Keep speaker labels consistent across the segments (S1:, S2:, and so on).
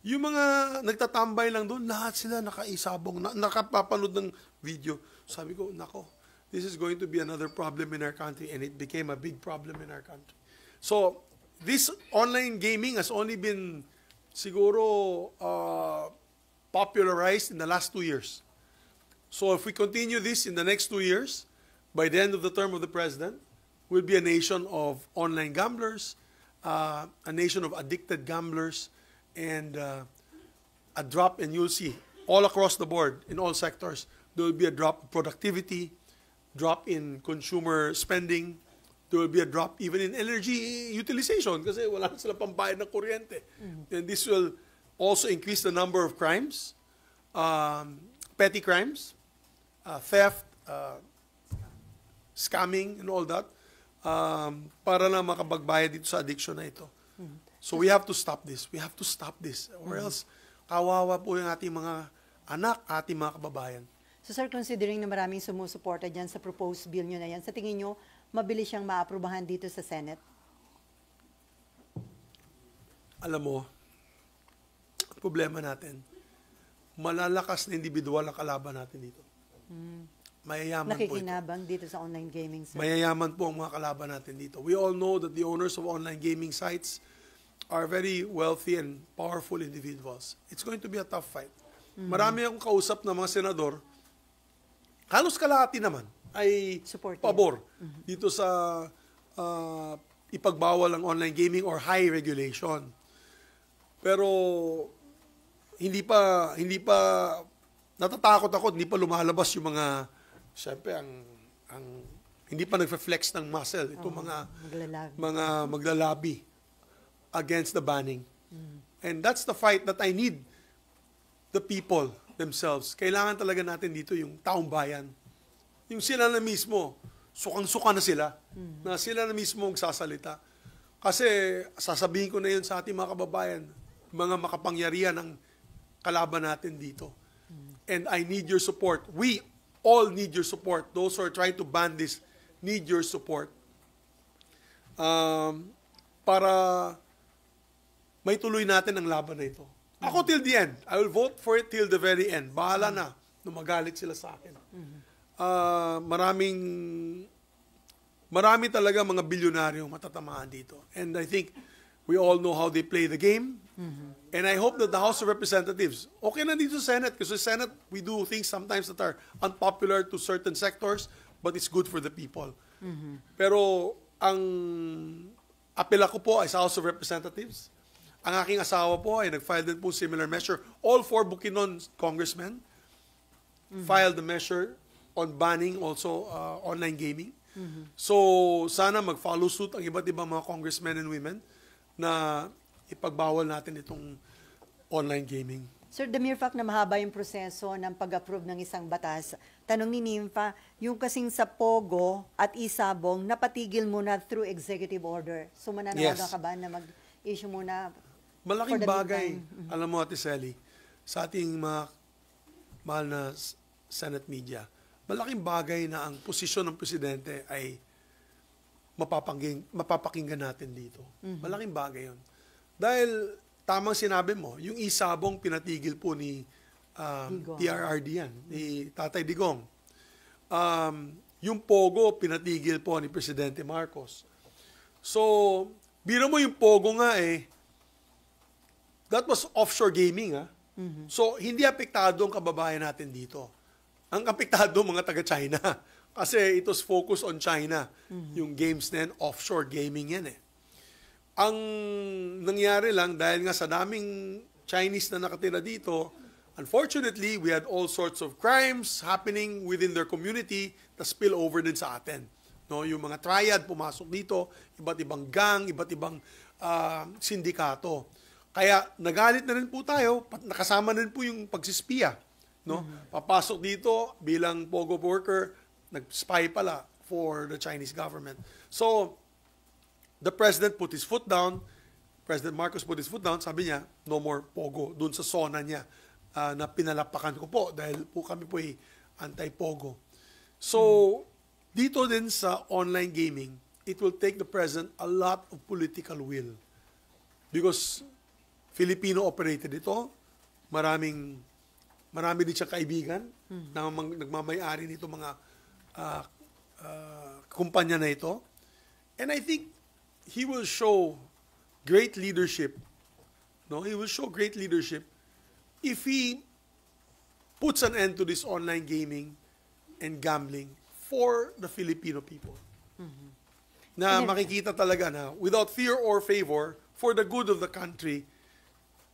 S1: Yung mga nagtatambay lang doon, lahat sila nakaisabong, nakapapanood ng video. Sabi ko, nako, this is going to be another problem in our country, and it became a big problem in our country. So, this online gaming has only been siguro popularized in the last 2 years. So if we continue this in the next 2 years, by the end of the term of the president, we'll be a nation of online gamblers, a nation of addicted gamblers, and a drop, and you'll see all across the board, in all sectors, there will be a drop in productivity, drop in consumer spending, there will be a drop even in energy utilization kasi wala na sila pambayad ng kuryente. And this will also increase the number of crimes, petty crimes, theft, scamming, and all that, para na makapagbayad dito sa addiction na ito. So we have to stop this. We have to stop this. Or else, kawawa po yung ating mga anak, ating mga kababayan.
S2: So sir, considering na maraming sumusuporta dyan sa proposed bill nyo na yan, sa tingin nyo, mabilis siyang maaprubahan dito sa Senate?
S1: Alam mo, problema natin, malalakas na individual ang kalaban natin dito. Mayayaman po ito.
S2: Nakikinabang dito sa online gaming, sir?
S1: Mayayaman po ang mga kalaban natin dito. We all know that the owners of online gaming sites are very wealthy and powerful individuals. It's going to be a tough fight. Marami akong kausap na mga senador, halos kalahati naman ay pabor dito sa ipagbawal ang online gaming or high regulation. Pero hindi pa natatakot ako, hindi pa lumalabas yung mga, syempre, hindi pa nagfe-flex ng muscle. Ito mga maglalabi against the banning. And that's the fight that I need the people themselves. Kailangan talaga natin dito yung taong bayan. Yung sila na mismo, sukang-suka na sila, na sila na mismo magsasalita. Kasi sasabihin ko na yun sa ating mga kababayan, mga makapangyarihan ng kalaban natin dito. And I need your support. We all need your support. Those who are trying to ban this need your support. Para may tuloy natin ang laban na ito. Ako till the end. I will vote for it till the very end. Bahala na. Magalit sila sa akin. Marami talaga mga bilyonaryo matatamaan dito. And I think we all know how they play the game. And I hope that the House of Representatives, okay na dito sa Senate, kasi sa Senate, we do things sometimes that are unpopular to certain sectors, but it's good for the people. Pero ang apela ko po ay sa House of Representatives. Ang aking asawa po ay nag-file din po similar measure. All 4 Bukidnon congressmen filed the measure on banning also online gaming. So, sana mag-follow suit ang iba't ibang mga congressmen and women na ipagbawal natin itong online gaming.
S2: Sir, the mere fact na mahaba yung proseso ng pag-approve ng isang batas, tanong ni Nympha, yung kasing sa Pogo at Isabong, napatigil muna through executive order. So, mananawagan ka ba na mag-issue muna?
S1: Malaking bagay, alam mo, Ate Sally, sa ating mga mahal na Senate media, malaking bagay na ang posisyon ng presidente ay mapapakinggan natin dito. Malaking bagay yun. Dahil, tamang sinabi mo, yung Isabong pinatigil po ni TRRD yan, ni Tatay Digong. Yung Pogo pinatigil po ni Presidente Marcos. So, biro mo yung Pogo nga that was offshore gaming. So, hindi apektado ang kababayan natin dito. Ang apektado mga taga-China. Kasi it was focused on China. Yung games na yan, offshore gaming yan Ang nangyari lang, dahil nga sa daming Chinese na nakatira dito, unfortunately, we had all sorts of crimes happening within their community na spill over din sa atin. No, yung mga triad pumasok dito, iba't ibang gang, iba't ibang sindikato. Kaya nagalit na rin po tayo, nakasama na rin po yung pagsispiya. No? Papasok dito bilang Pogo worker, nag-spy pala for the Chinese government. So, the President put his foot down, President Marcos put his foot down, sabi niya, no more Pogo, dun sa zona niya na pinalapakan ko po dahil po kami po ay anti-Pogo. So, dito din sa online gaming, it will take the President a lot of political will. Because Filipino-operated ito. Marami din siyang kaibigan na nagmamayari nito mga kumpanya na ito. And I think he will show great leadership. No, he will show great leadership if he puts an end to this online gaming and gambling for the Filipino people. Na makikita talaga na without fear or favor, for the good of the country,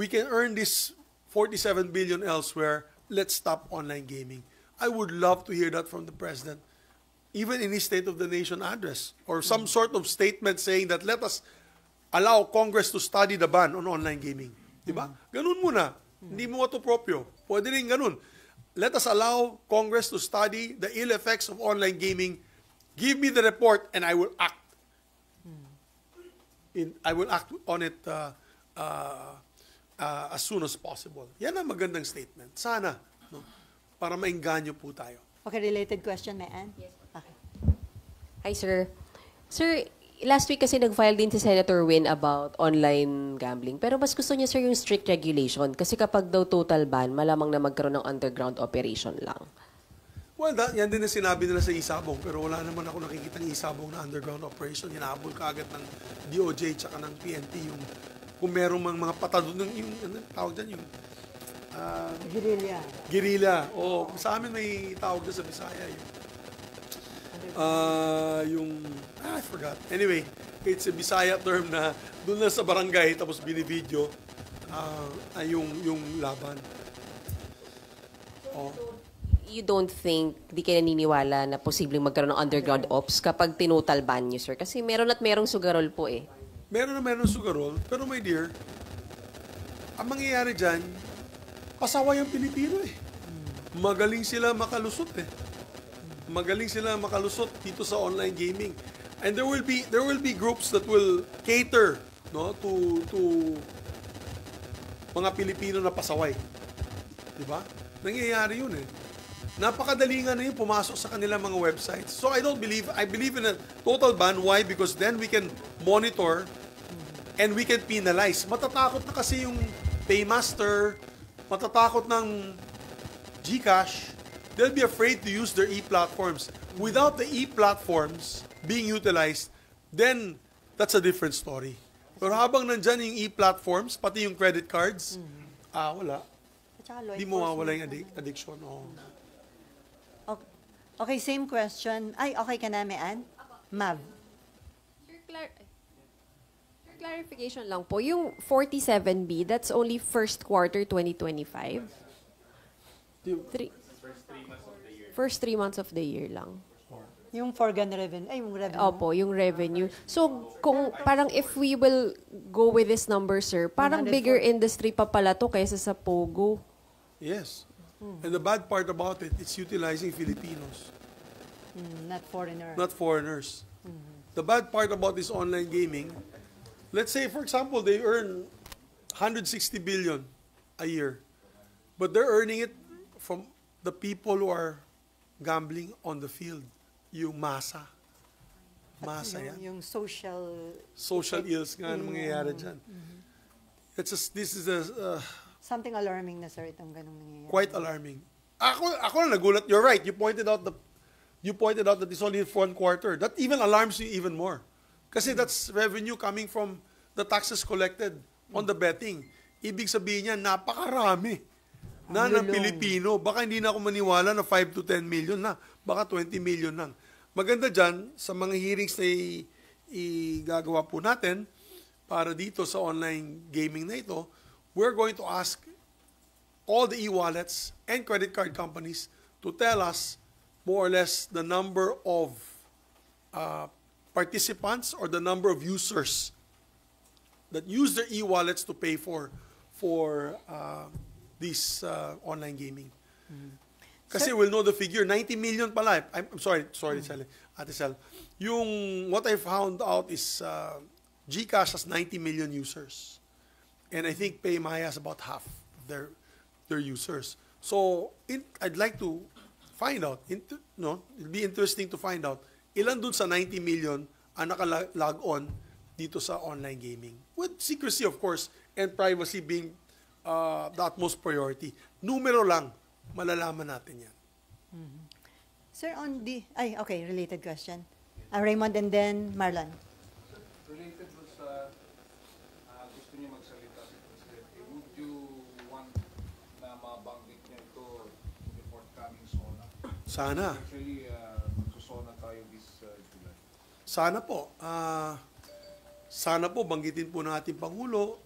S1: we can earn this 47 billion elsewhere. Let's stop online gaming. I would love to hear that from the President, even in his State of the Nation address, or some sort of statement saying that let us allow Congress to study the ban on online gaming. Diba? Ganun muna. Hindi mo ito proprio. Pwede rin ganun. Let us allow Congress to study the ill effects of online gaming. Give me the report and I will act. I will act on it as soon as possible. Yan ang magandang statement. Sana, no? Para maingganyo po tayo.
S2: Okay, related question, may Ann?
S3: Yes.
S2: Okay.
S3: Hi, sir. Sir, last week kasi nag-file din si Senator Win about online gambling. Pero mas gusto niya, sir, yung strict regulation. Kasi kapag daw total ban, malamang na magkaroon ng underground operation lang.
S1: Well, yan din ang sinabi nila sa Isabong, pero wala naman ako nakikitang Isabong na underground operation. Hinahabol ka agad ng DOJ tsaka ng PNP yung kung merong mga patado ng yung ano tawag dyan yung guerrilla. O sa amin may tawag doon sa Bisaya I forgot. Anyway, it's a Bisaya term na doon na sa barangay tapos binivideo yung laban.
S3: You don't think, di kayo naniniwala na posibleng magkaroon ng underground ops kapag tinutal ban nyo, sir? Kasi meron at merong sugarol po eh.
S1: Meron sugarol, pero my dear, ang mangyayari dyan, pasaway ang Pilipino eh. Magaling sila makalusot eh. Magaling sila makalusot dito sa online gaming. And there will be groups that will cater, no, to mga Pilipino na pasaway. 'Di ba? Nangyayari 'yun eh. Napakadali nga na yun pumasok sa kanilang mga websites. So I believe in a total ban. Why? Because then we can monitor and we can penalize. Matatakot na kasi yung Paymaster, matatakot ng GCash. They'll be afraid to use their e-platforms. Without the e-platforms being utilized, then that's a different story. Pero habang nandyan yung e-platforms, pati yung credit cards, wala. Hindi mo mawala yung addiction. Oh.
S2: Okay, same question. Ay, okay ka na, may Ann? Mav.
S3: Clarification lang po, yung 47B, that's only first quarter 2025? First 3 months of the year lang.
S2: Yung foregone revenue. Ay, yung revenue.
S3: Opo, yung revenue. So, kung parang if we will go with this number, sir, parang
S2: 104.
S3: bigger industry pa pala to kaysa sa Pogo.
S1: Yes. And the bad part about it, it's utilizing Filipinos,
S2: Not foreigner.
S1: not foreigners. The bad part about this online gaming, let's say, for example, they earn 160 billion a year, but they're earning it from the people who are gambling on the field. Yung masa. Masa yan.
S2: Yung
S1: Social ills nga ang mangyayari dyan. This is
S2: something alarming na, sir, itong ganung nangyayari.
S1: quite alarming. Ako na nagulat. You're right. You pointed out that it's only one quarter. That even alarms you even more. Kasi that's revenue coming from the taxes collected on the betting. Ibig sabihin niya, napakarami na ng Pilipino. Baka hindi na ako maniwala na 5 to 10 million na. Baka 20 million lang. Maganda dyan, sa mga hearings na igagawa po natin para dito sa online gaming na ito, we're going to ask all the e-wallets and credit card companies to tell us more or less the number of participants or the number of users that use their e-wallets to pay for this online gaming. Kasi we'll know the figure, 90 million pala. I'm sorry, Ate Sel. Yung what I found out is GCash has 90 million users. And I think PayMaya has about half of their users. So I'd like to find out. It'll be interesting to find out ilan dun sa 90 million ang naka-log on dito sa online gaming. With secrecy, of course, and privacy being the utmost priority. Numero lang, malalaman natin yan.
S2: Sir, related question. Raymond and then Marlon.
S4: Related was gusto niyo magsalita si Presidente. Would you want na mabanggit niya ito in the forthcoming SONA?
S1: Sana.
S4: Actually, magsusona tayo this July.
S1: Sana po. Sana po banggitin po ng ating Pangulo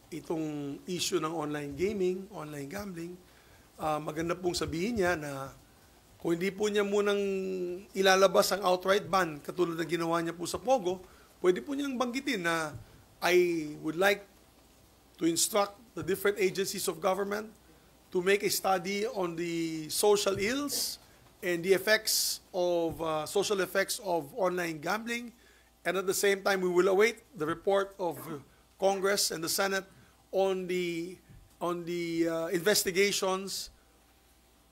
S1: itong issue ng online gaming, online gambling. Maganda pong sabihin niya na kung hindi po niya munang ilalabas ang outright ban, katulad ng ginawa niya po sa Pogo, pwede po niyang banggitin na I would like to instruct the different agencies of government to make a study on the social ills and the effects of social effects of online gambling, and at the same time we will await the report of Congress and the Senate on the investigations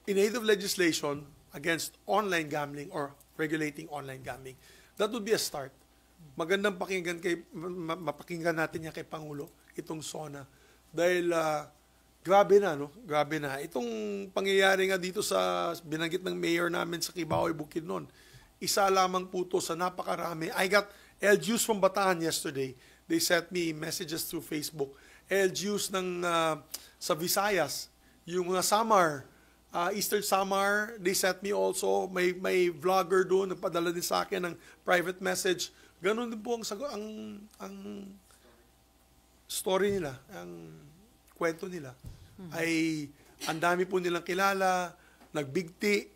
S1: in aid of legislation against online gambling or regulating online gambling. That would be a start. Magandang mapakinggan natin yan kay Pangulo, itong SONA. Dahil grabe na, no? Grabe na. Itong pangyayari nga dito sa binanggit ng mayor namin sa Kibaoy, Bukidnon, isa lamang po to sa napakarami. I got LGUs from Bataan yesterday. They sent me messages through Facebook. LGUs ng sa Visayas, yung mga Samar, Eastern Samar, they sent me also, may vlogger doon, nagpadala din sa akin ng private message. Ganon din po ang story nila, ang kwento nila. Ay, ang dami po nilang kilala, nagbigti,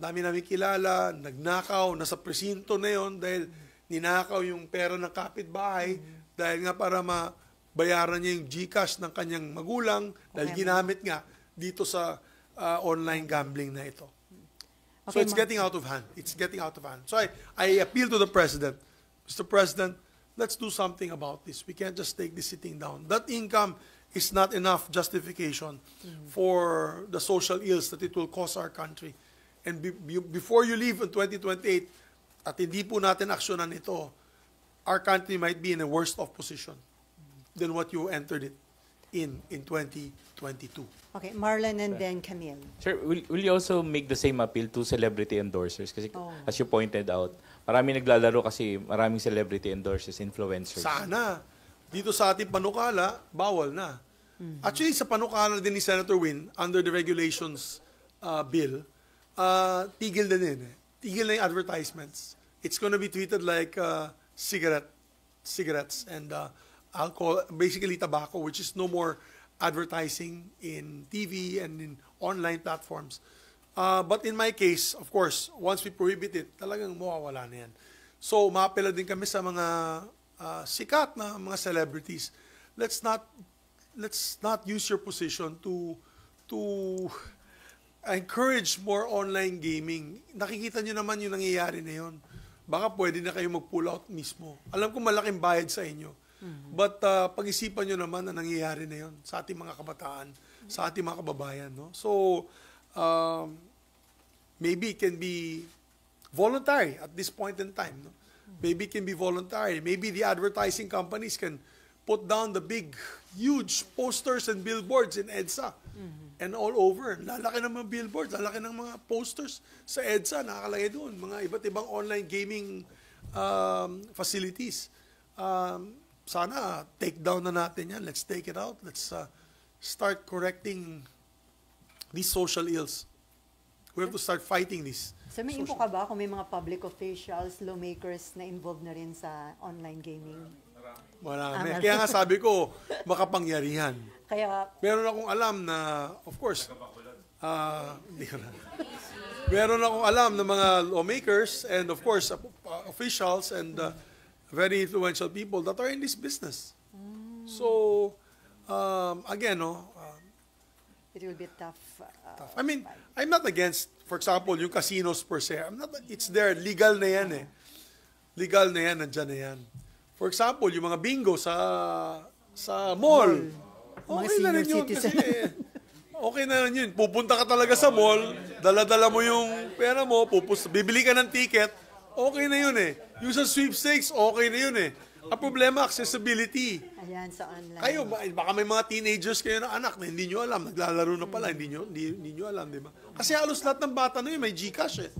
S1: dami namin kilala, nagnakaw, nasa presinto na yon dahil ninakaw yung pera ng kapitbahay, dahil nga para mabayaran niya yung GCash ng kanyang magulang, dahil ginamit nga dito sa online gambling na ito. So it's getting out of hand. It's getting out of hand. So I appeal to the President. Mr. President, let's do something about this. We can't just take this sitting down. That income is not enough justification for the social ills that it will cause our country. And before you leave in 2028, at hindi po natin aksyonan ito, our country might be in a worse off position than what you entered it in 2022.
S2: Okay, Marlon and then Camille.
S5: Sir, will you also make the same appeal to celebrity endorsers? Kasi as you pointed out, maraming naglalaro kasi maraming celebrity endorsers, influencers.
S1: Sana. Dito sa ating panukala, bawal na. Actually, sa panukala din ni Senator Win, under the regulations bill, tigil na din. Tigil na yung advertisements. It's gonna be treated like cigarettes and alcohol, basically tobacco, which is no more advertising in TV and in online platforms. But in my case, of course, once we prohibit it, talagang mawawala na yan. So, maapela din kami sa mga sikat na mga celebrities. Let's not use your position to encourage more online gaming. Nakikita nyo naman yung nangyayari na yun. Baka pwede na kayo mag-pull out mismo. Alam ko malaking bayad sa inyo. But pag-isipan nyo naman na nangyayari na yun sa ating mga kabataan, sa ating mga kababayan. No? So, maybe it can be voluntary at this point in time. No? Maybe it can be voluntary. Maybe the advertising companies can put down the big, huge posters and billboards in EDSA and all over. Lalaki ng mga billboards, lalaki ng mga posters sa EDSA, nakakalagay doon. Mga iba't ibang online gaming facilities. Sana take down na natin yan. Let's take it out. Let's start correcting these social ills. We have to start fighting this.
S2: So may info ka ba kung may mga public officials, lawmakers na involved na rin sa online gaming?
S1: Marami. Kaya nga sabi ko, makapangyarihan.
S2: Kaya,
S1: Meron akong alam na, of course, hindi ko na. Meron akong alam na mga lawmakers and of course, officials and very influential people that are in this business. So, again,
S2: it will be tough.
S1: I mean, I'm not against, for example, yung casinos per se. It's there, legal na yan eh. Legal na yan, nandyan na yan. For example, yung mga bingo sa mall. Okay na rin yun kasi okay na rin yun. Pupunta ka talaga sa mall, dala-dala mo yung pera mo, bibili ka ng ticket, okay na yun eh. Yung sa sweepstakes, okay na yun eh. Ang problema, accessibility.
S2: Ayan, sa online.
S1: Kayo, baka may mga teenagers kayo na anak na hindi nyo alam, naglalaro na pala, hindi nyo alam, di ba? Kasi halos lahat ng bata na yun, may GCash eh.